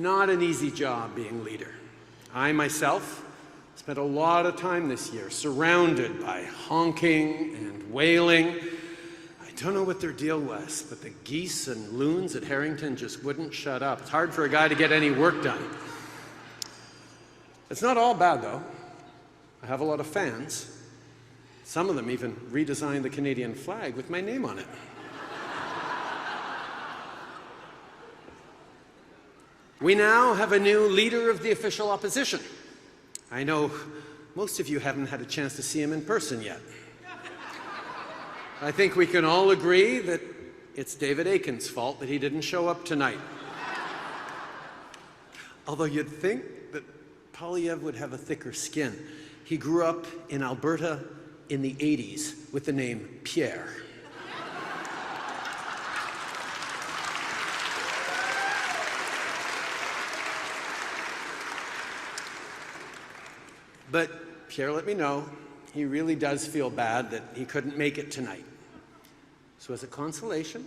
Not an easy job being leader. I myself spent a lot of time this year surrounded by honking and wailing. I don't know what their deal was, but the geese and loons at Harrington just wouldn't shut up. It's hard for a guy to get any work done. It's not all bad, though. I have a lot of fans. Some of them even redesigned the Canadian flag with my name on it. We now have a new leader of the official opposition. I know most of you haven't had a chance to see him in person yet. I think we can all agree that it's David Aiken's fault that he didn't show up tonight. Although you'd think that Poilievre would have a thicker skin. He grew up in Alberta in the 80s with the name Pierre. But Pierre let me know he really does feel bad that he couldn't make it tonight. So as a consolation,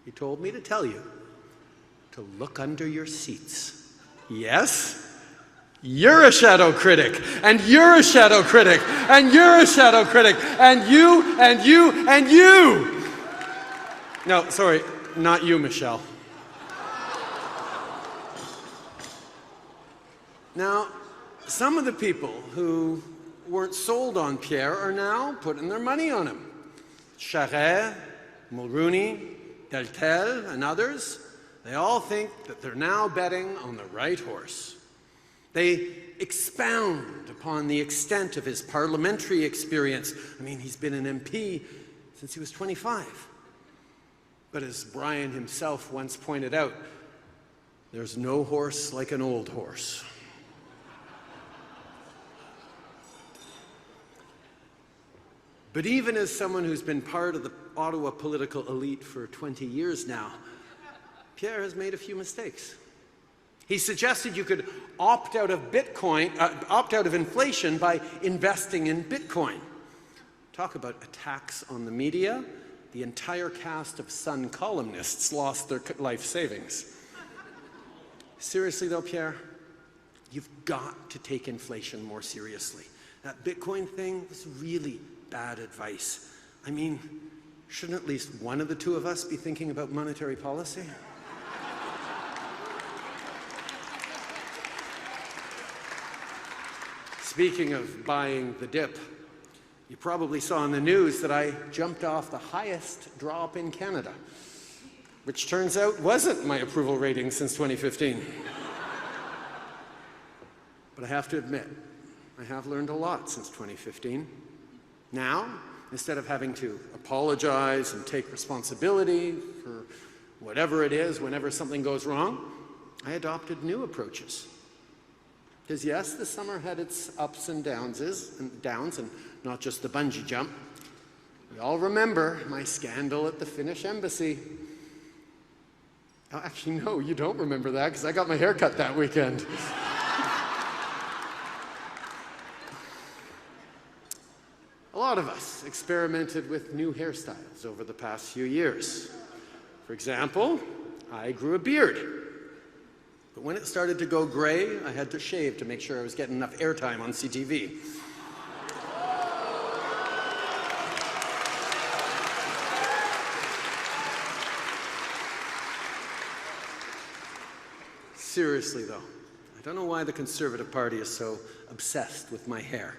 he told me to tell you to look under your seats. Yes? You're a shadow critic, and you're a shadow critic, and you're a shadow critic, and you, and you, and you! No, sorry, not you, Michelle. Now, some of the people who weren't sold on Pierre are now putting their money on him. Charest, Mulroney, Deltel, and others, they all think that they're now betting on the right horse. They expound upon the extent of his parliamentary experience. I mean, he's been an MP since he was 25. But as Brian himself once pointed out, there's no horse like an old horse. But even as someone who's been part of the Ottawa political elite for 20 years now, Pierre has made a few mistakes. He suggested you could opt out of inflation by investing in Bitcoin. Talk about a tax on the media. The entire cast of Sun columnists lost their life savings. Seriously though, Pierre, you've got to take inflation more seriously. That Bitcoin thing was really bad advice. I mean, shouldn't at least one of the two of us be thinking about monetary policy? Speaking of buying the dip, you probably saw in the news that I jumped off the highest drop in Canada, which turns out wasn't my approval rating since 2015. But I have to admit, I have learned a lot since 2015. Now, instead of having to apologize and take responsibility for whatever it is whenever something goes wrong, I adopted new approaches. Because yes, the summer had its ups and downs, and not just the bungee jump. We all remember my scandal at the Finnish embassy. Oh, actually, no, you don't remember that, because I got my hair cut that weekend. A lot of us experimented with new hairstyles over the past few years. For example, I grew a beard. But when it started to go gray, I had to shave to make sure I was getting enough airtime on CTV. Seriously though, I don't know why the Conservative Party is so obsessed with my hair.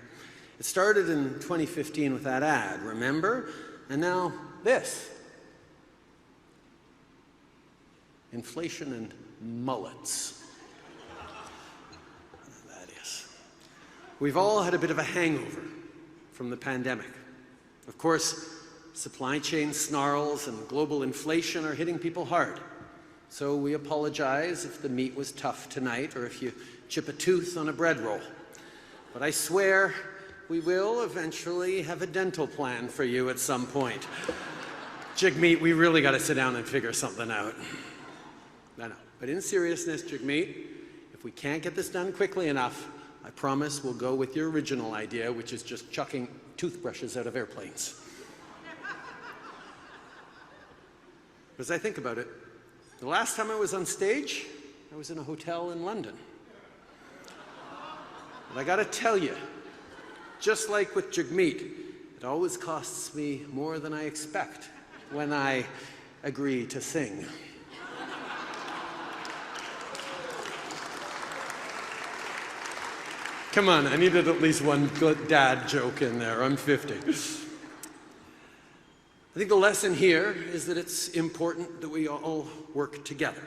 It started in 2015 with that ad, remember? And now this. Inflation and mullets. That is. We've all had a bit of a hangover from the pandemic. Of course, supply chain snarls and global inflation are hitting people hard. So we apologize if the meat was tough tonight or if you chip a tooth on a bread roll. But I swear, we will eventually have a dental plan for you at some point. Jigmeet, we really got to sit down and figure something out. I know. But in seriousness, Jigmeet, if we can't get this done quickly enough, I promise we'll go with your original idea, which is just chucking toothbrushes out of airplanes. As I think about it, the last time I was on stage, I was in a hotel in London. But I gotta tell you, just like with Jagmeet, it always costs me more than I expect when I agree to sing. Come on, I needed at least one good dad joke in there. I'm 50. I think the lesson here is that it's important that we all work together.